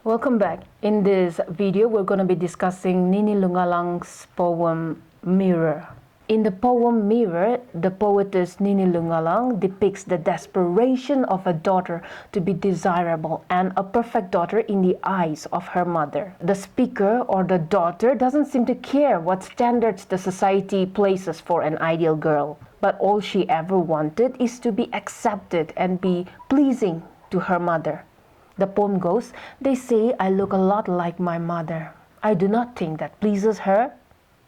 Welcome back. In this video, we're going to be discussing Nini Lungalang's poem Mirror. In the poem Mirror, the poetess Nini Lungalang depicts the desperation of a daughter to be desirable and a perfect daughter in the eyes of her mother. The speaker or the daughter doesn't seem to care what standards the society places for an ideal girl, but all she ever wanted is to be accepted and be pleasing to her mother. The poem goes, "They say I look a lot like my mother. I do not think that pleases her.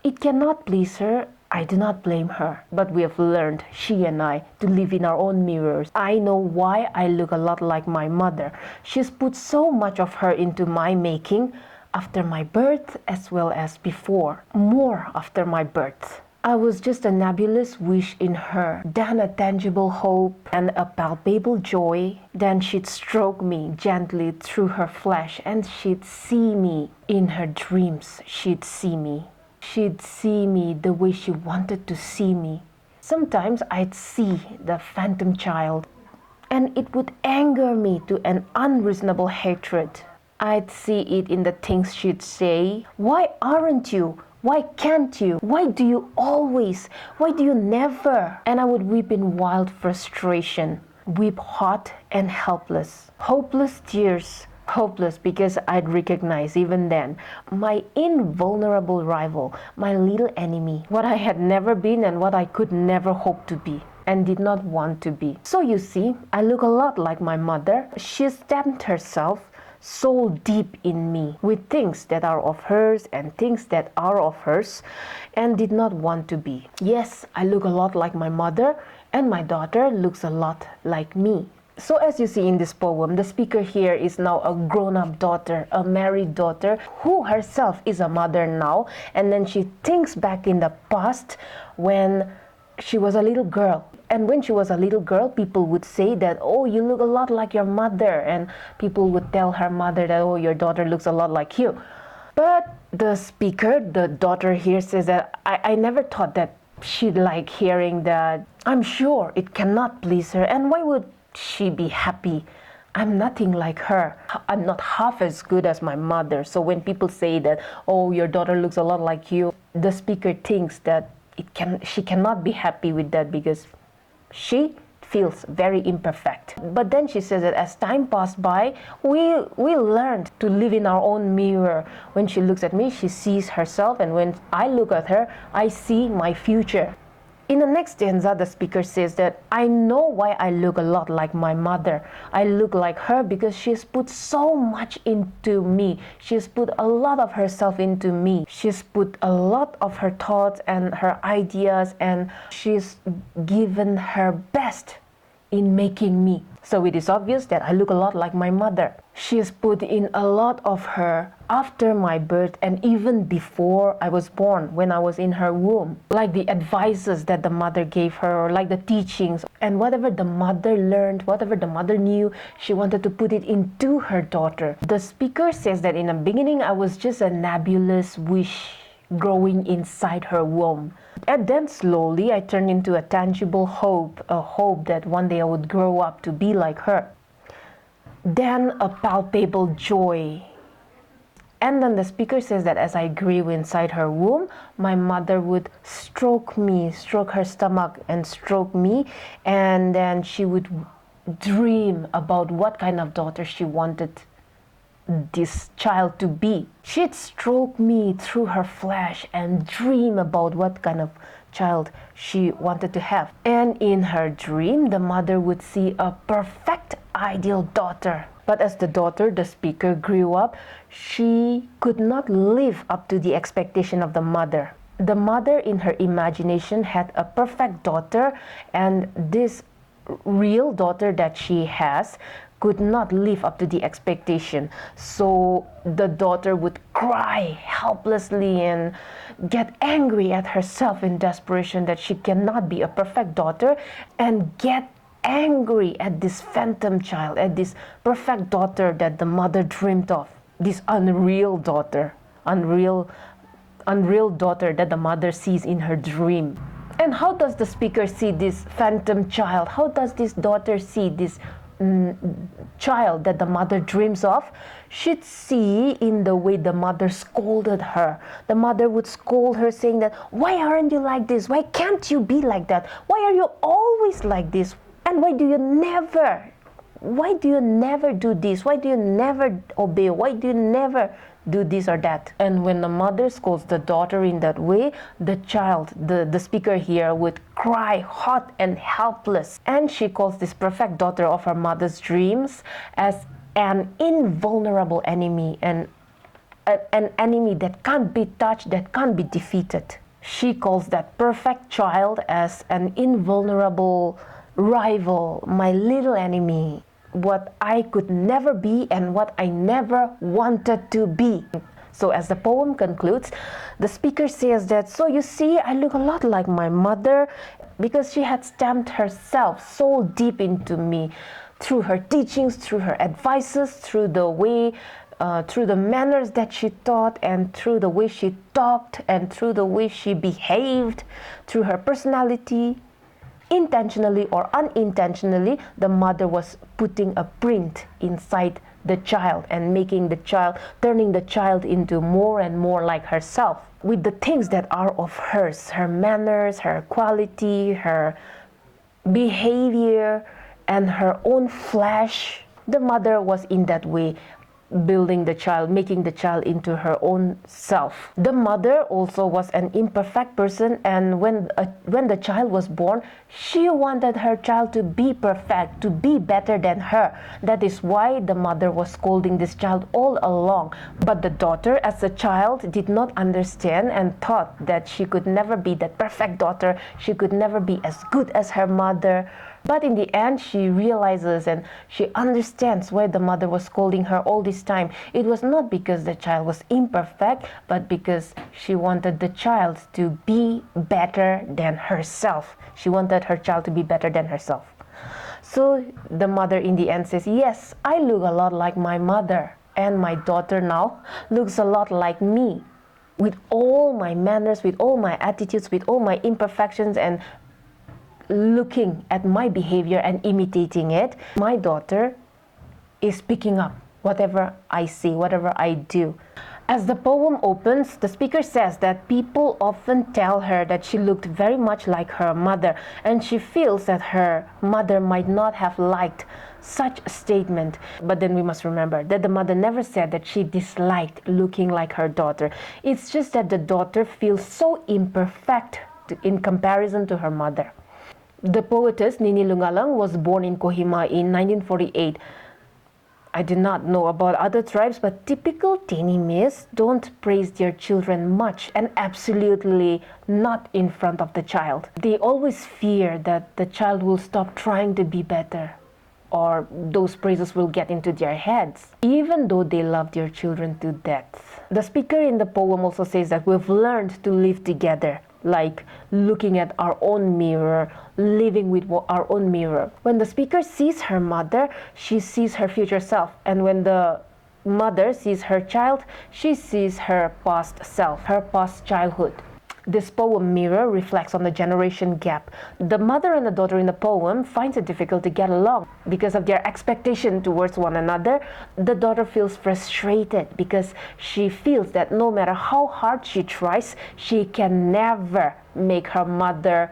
It cannot please her. I do not blame her. But we have learned, she and I, to live in our own mirrors. I know why I look a lot like my mother. She's put so much of her into my making, after my birth as well as before, more after my birth. I was just a nebulous wish in her, then a tangible hope and a palpable joy. Then she'd stroke me gently through her flesh and she'd see me. In her dreams, she'd see me. She'd see me the way she wanted to see me. Sometimes I'd see the phantom child, and it would anger me to an unreasonable hatred. I'd see it in the things she'd say. Why aren't you? Why can't you? Why do you always? Why do you never?" And I would weep in wild frustration, weep hot and helpless. Hopeless tears. Hopeless because I'd recognize even then my invulnerable rival, my little enemy, what I had never been and what I could never hope to be and did not want to be. So you see, I look a lot like my mother. She stamped herself so deep in me with things that are of hers and things that are of hers and did not want to be. Yes, I look a lot like my mother and my daughter looks a lot like me. So as you see in this poem, the speaker here is now a grown-up daughter, a married daughter who herself is a mother now, and then she thinks back in the past when she was a little girl. And when she was a little girl, people would say that, "Oh, you look a lot like your mother." And people would tell her mother that, "Oh, your daughter looks a lot like you." But the speaker, the daughter here, says that, I never thought that she'd like hearing that. I'm sure it cannot please her. And why would she be happy? I'm nothing like her. I'm not half as good as my mother. So when people say that, "Oh, your daughter looks a lot like you," the speaker thinks that she cannot be happy with that because she feels very imperfect. But then she says that as time passed by, we learned to live in our own mirror. When she looks at me, she sees herself, and when I look at her, I see my future. In the next stanza, the speaker says that I know why I look a lot like my mother. I look like her because she's put so much into me. She's put a lot of herself into me. She's put a lot of her thoughts and her ideas, and she's given her best in making me. So it is obvious that I look a lot like my mother. She has put in a lot of her after my birth and even before I was born, when I was in her womb. Like the advices that the mother gave her, or like the teachings, and whatever the mother learned, whatever the mother knew, she wanted to put it into her daughter. The speaker says that in the beginning, I was just a nebulous wish growing inside her womb. And then slowly I turned into a tangible hope, a hope that one day I would grow up to be like her. Then a palpable joy. And then the speaker says that as I grew inside her womb, my mother would stroke me, stroke her stomach and stroke me, and then she would dream about what kind of daughter she wanted this child to be. She'd stroke me through her flesh and dream about what kind of child she wanted to have. And in her dream, the mother would see a perfect, ideal daughter. But as the daughter, the speaker, grew up, she could not live up to the expectation of the mother. The mother, in her imagination, had a perfect daughter, and this real daughter that she has could not live up to the expectation. So the daughter would cry helplessly and get angry at herself in desperation that she cannot be a perfect daughter, and get angry at this phantom child, at this perfect daughter that the mother dreamed of, this unreal daughter, unreal daughter that the mother sees in her dream. And how does the speaker see this phantom child? How does this daughter see this child that the mother dreams of should see in the way the mother scolded her. The mother would scold her saying that, why aren't you like this? Why can't you be like that? Why are you always like this? And why do you never do this? Why do you never obey? Why do you never do this or that? And when the mother scolds the daughter in that way, the child, the speaker here, would cry hot and helpless. And she calls this perfect daughter of her mother's dreams as an invulnerable enemy, and an enemy that can't be touched, that can't be defeated. She calls that perfect child as an invulnerable rival, my little enemy, what I could never be and what I never wanted to be. So as the poem concludes, the speaker says that, so you see, I look a lot like my mother because she had stamped herself so deep into me through her teachings, through her advices, through the way, through the manners that she taught, and through the way she talked, and through the way she behaved, through her personality. Intentionally or unintentionally, the mother was putting a print inside the child and making the child, turning the child into more and more like herself with the things that are of hers, her manners, her quality, her behavior, and her own flesh. The mother was in that way building the child, making the child into her own self. The mother also was an imperfect person, and when the child was born, she wanted her child to be perfect, to be better than her. That is why the mother was scolding this child all along. But the daughter, as a child, did not understand and thought that she could never be that perfect daughter. She could never be as good as her mother. But in the end, she realizes and she understands why the mother was scolding her all this time. It was not because the child was imperfect, but because she wanted the child to be better than herself. She wanted her child to be better than herself. So the mother in the end says, yes, I look a lot like my mother, and my daughter now looks a lot like me. With all my manners, with all my attitudes, with all my imperfections, and looking at my behavior and imitating it, my daughter is picking up whatever I say, whatever I do. As the poem opens, the speaker says that people often tell her that she looked very much like her mother, and she feels that her mother might not have liked such a statement. But then we must remember that the mother never said that she disliked looking like her daughter. It's just that the daughter feels so imperfect in comparison to her mother. The poetess Nini Lungalang was born in Kohima in 1948. I did not know about other tribes, but typical Tenimis don't praise their children much, and absolutely not in front of the child. They always fear that the child will stop trying to be better, or those praises will get into their heads, even though they love their children to death. The speaker in the poem also says that we've learned to live together, like looking at our own mirror, living with our own mirror. When the speaker sees her mother, she sees her future self. And when the mother sees her child, she sees her past self, her past childhood. This poem mirror reflects on the generation gap. The mother and the daughter in the poem finds it difficult to get along because of their expectation towards one another. The daughter feels frustrated because she feels that no matter how hard she tries, she can never make her mother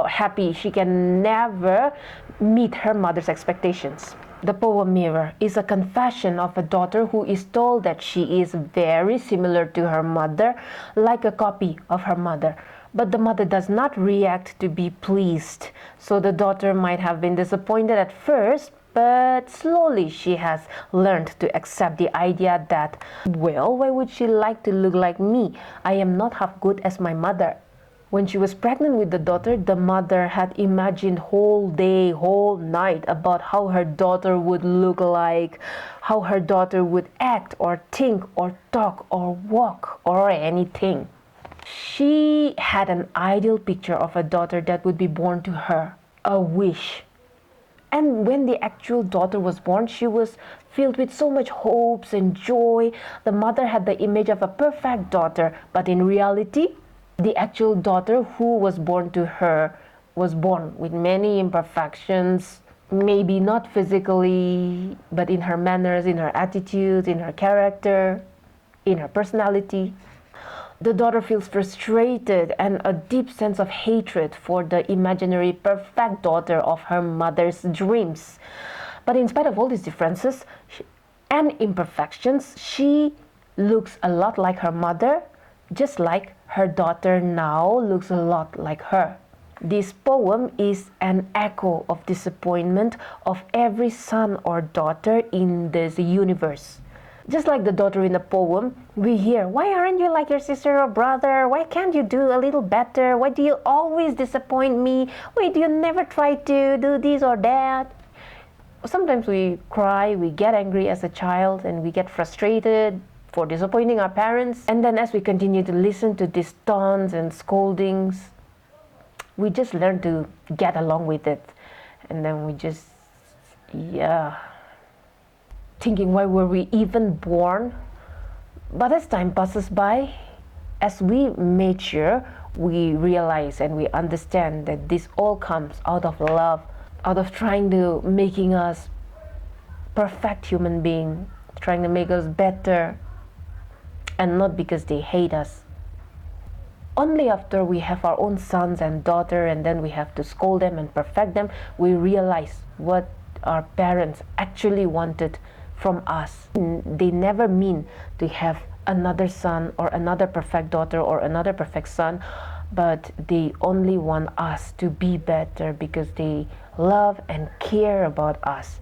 happy. She can never meet her mother's expectations. The poem Mirror is a confession of a daughter who is told that she is very similar to her mother, like a copy of her mother. But the mother does not react to be pleased. So the daughter might have been disappointed at first, but slowly she has learned to accept the idea that, well, why would she like to look like me? I am not half good as my mother. When she was pregnant with the daughter, the mother had imagined whole day, whole night about how her daughter would look like, how her daughter would act or think or talk or walk or anything. She had an ideal picture of a daughter that would be born to her, a wish. And when the actual daughter was born, she was filled with so much hopes and joy. The mother had the image of a perfect daughter, but in reality, the actual daughter who was born to her was born with many imperfections, Maybe not physically, but in her manners, in her attitudes, in her character, in her personality. The daughter feels frustrated and a deep sense of hatred for the imaginary perfect daughter of her mother's dreams. But in spite of all these differences and imperfections, she looks a lot like her mother, just like her daughter now looks a lot like her. This poem is an echo of disappointment of every son or daughter in this universe. Just like the daughter in the poem, we hear, why aren't you like your sister or brother? Why can't you do a little better? Why do you always disappoint me? Why do you never try to do this or that? Sometimes we cry, we get angry as a child, and we get frustrated for disappointing our parents. And then as we continue to listen to these taunts and scoldings, we just learn to get along with it. And then we just, thinking, why were we even born? But as time passes by, as we mature, we realize and we understand that this all comes out of love, out of trying to making us perfect human being, trying to make us better, and not because they hate us. Only after we have our own sons and daughter, and then we have to scold them and perfect them, we realize what our parents actually wanted from us. They never mean to have another son or another perfect daughter or another perfect son, but they only want us to be better because they love and care about us.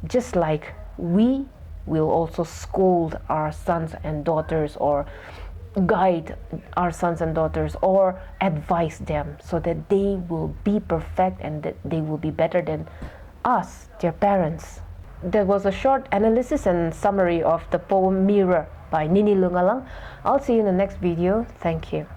Just like we will also scold our sons and daughters or guide our sons and daughters or advise them so that they will be perfect and that they will be better than us, their parents. That was a short analysis and summary of the poem Mirror by Nini Lungalang. I'll see you in the next video. Thank you.